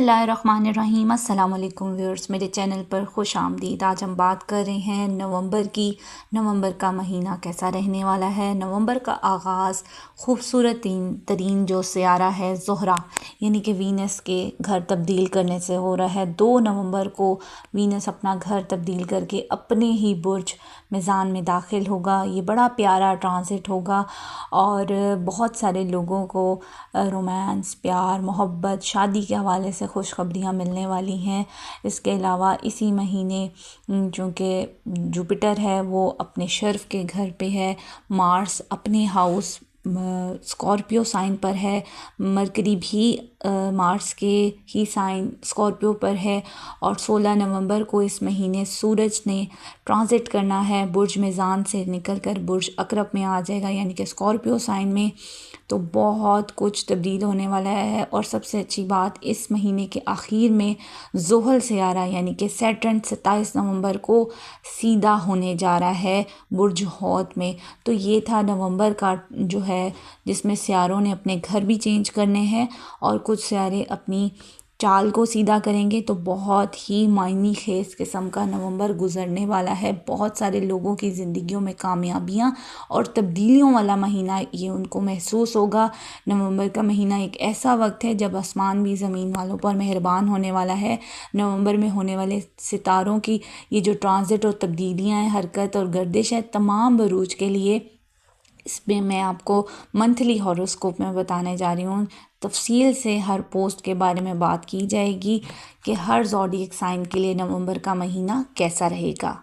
बिस्मिल्लाहिर्रहमानिर्रहीम। अस्सलाम वालेकुम व्यूअर्स, मेरे चैनल पर खुश आमदीद। आज हम बात कर रहे हैं नवंबर की। नवंबर का महीना कैसा रहने वाला है। नवंबर का आगाज़ खूबसूरत तरीन जो सियारा है ज़ोहरा यानी कि वीनस के घर तब्दील करने से हो रहा है। 2 नवंबर को वीनस अपना घर तब्दील करके अपने ही बुर्ज मीज़ान में दाखिल होगा। ये बड़ा प्यारा ट्रांजिट होगा और बहुत सारे लोगों को रोमांस, प्यार, मोहब्बत, शादी के हवाले से खुशखबरियाँ मिलने वाली हैं। इसके अलावा इसी महीने चूँकि जुपिटर है वो अपने शर्फ़ के घर पे है, मार्स अपने हाउस स्कॉर्पियो साइन पर है, मरकरी भी मार्स के ही साइन स्कॉर्पियो पर है और 16 नवंबर को इस महीने सूरज ने ट्रांजिट करना है बुर्ज मीज़ान से निकल कर बुर्ज अकरब में आ जाएगा यानी कि स्कॉर्पियो साइन में। तो बहुत कुछ तब्दील होने वाला है और सबसे अच्छी बात इस महीने के आखिर में ज़ोहल सियारा यानी कि सैटर्न 27 नवंबर को सीधा होने जा रहा है बुर्ज हौत में। तो ये था नवंबर का जो है जिसमें सियारों ने अपने घर भी चेंज करने हैं और कुछ सियारे अपनी चाल को सीधा करेंगे। तो बहुत ही मायने खेज किस्म का नवंबर गुजरने वाला है। बहुत सारे लोगों की ज़िंदगियों में कामयाबियां और तब्दीलियों वाला महीना ये उनको महसूस होगा। नवंबर का महीना एक ऐसा वक्त है जब आसमान भी ज़मीन वालों पर मेहरबान होने वाला है। नवंबर में होने वाले सितारों की ये जो ट्रांजिट और तब्दीलियाँ हैं, हरकत और गर्दिश है, तमाम बरूज के लिए इसमें मैं आपको मंथली हॉरोस्कोप में बताने जा रही हूँ। तफसील से हर पोस्ट के बारे में बात की जाएगी कि हर ज़ोडिएक साइन के लिए नवंबर का महीना कैसा रहेगा।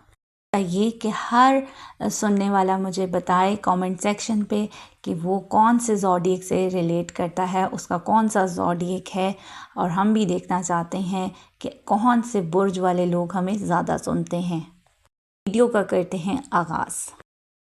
ये कि हर सुनने वाला मुझे बताए कमेंट सेक्शन पे कि वो कौन से ज़ोडिएक से रिलेट करता है, उसका कौन सा ज़ोडिएक है। और हम भी देखना चाहते हैं कि कौन से बुर्ज वाले लोग हमें ज़्यादा सुनते हैं। वीडियो का करते हैं आगाज़।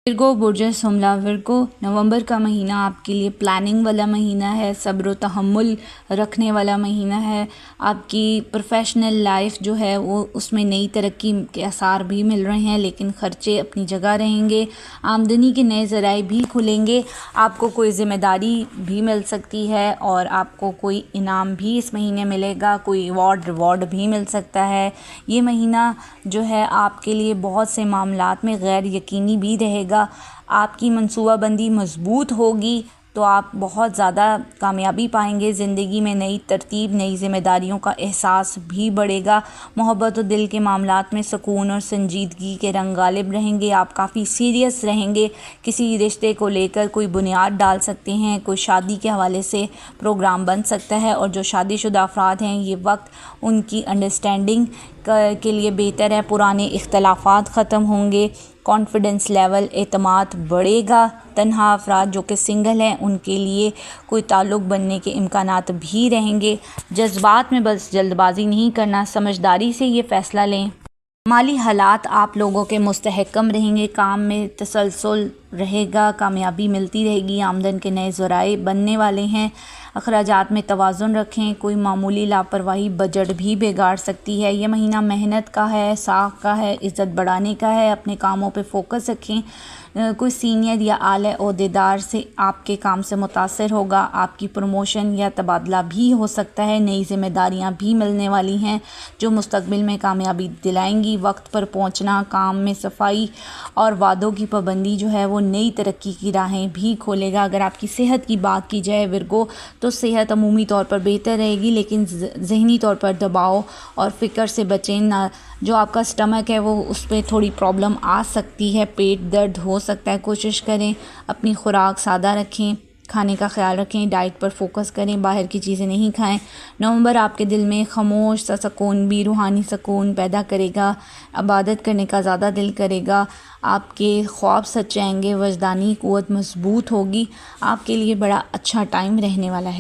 विर्गो बुर्ज सुमला विर्गो, नवंबर का महीना आपके लिए प्लानिंग वाला महीना है, सब्र व तहम्मुल रखने वाला महीना है। आपकी प्रोफेशनल लाइफ जो है वो उसमें नई तरक्की के आसार भी मिल रहे हैं, लेकिन ख़र्चे अपनी जगह रहेंगे। आमदनी के नए ज़राए भी खुलेंगे। आपको कोई ज़िम्मेदारी भी मिल सकती है और आपको कोई इनाम भी इस महीने मिलेगा, कोई रिवॉर्ड भी मिल सकता है। ये महीना जो है आपके लिए बहुत से मामलात में गैर यकीनी भी रहेगा। आपकी मनसूबाबंदी मजबूत होगी तो आप बहुत ज़्यादा कामयाबी पाएंगे ज़िंदगी में। नई तरतीब, नई ज़िम्मेदारियों का एहसास भी बढ़ेगा। मोहब्बत और दिल के मामलात में सुकून और संजीदगी के रंग गालिब रहेंगे। आप काफ़ी सीरियस रहेंगे। किसी रिश्ते को लेकर कोई बुनियाद डाल सकते हैं। कोई शादी के हवाले से प्रोग्राम बन सकता है और जो शादीशुदा अफराद हैं ये वक्त उनकी अंडरस्टैंडिंग के लिए बेहतर है। पुराने इख्तलाफात ख़त्म होंगे। कॉन्फिडेंस लेवल, एतमाद बढ़ेगा। तन्हा अफराद जो कि सिंगल हैं उनके लिए कोई ताल्लुक़ बनने के इम्कानात भी रहेंगे। जज्बात में बस जल्दबाजी नहीं करना, समझदारी से ये फ़ैसला लें। माली हालात आप लोगों के मुस्तहकम रहेंगे। काम में तसलसल रहेगा, कामयाबी मिलती रहेगी। आमदन के नए ज़राए बनने वाले हैं। अखराजात में तवाज़ुन रखें। कोई मामूली लापरवाही बजट भी बिगाड़ सकती है। यह महीना मेहनत का है, साख का है, इज़्ज़त बढ़ाने का है। अपने कामों पे फोकस रखें। कोई सीनियर या आला ओहदेदार से आपके काम से मुतासर होगा। आपकी प्रमोशन या तबादला भी हो सकता है। नई ज़िम्मेदारियां भी मिलने वाली हैं जो मुस्तकबिल में कामयाबी दिलाएंगी। वक्त पर पहुंचना, काम में सफाई और वादों की पाबंदी जो है वो नई तरक्की की राहें भी खोलेगा। अगर आपकी सेहत की बात की जाए विर्गो तो सेहत अमूमी तौर पर बेहतर रहेगी, लेकिन ज़हनी तौर पर दबाव और फ़िक्र से बचें ना। जो आपका स्टमक है वो उस पर थोड़ी प्रॉब्लम आ सकती है, पेट दर्द हो सकता है। कोशिश करें अपनी खुराक सादा रखें, खाने का ख्याल रखें, डाइट पर फोकस करें, बाहर की चीज़ें नहीं खाएं। नवंबर आपके दिल में खामोश सा सुकून भी रूहानी सुकून पैदा करेगा। इबादत करने का ज़्यादा दिल करेगा। आपके ख्वाब सच्चे आएंगे। वजदानी क़ुव्वत मजबूत होगी। आपके लिए बड़ा अच्छा टाइम रहने वाला है।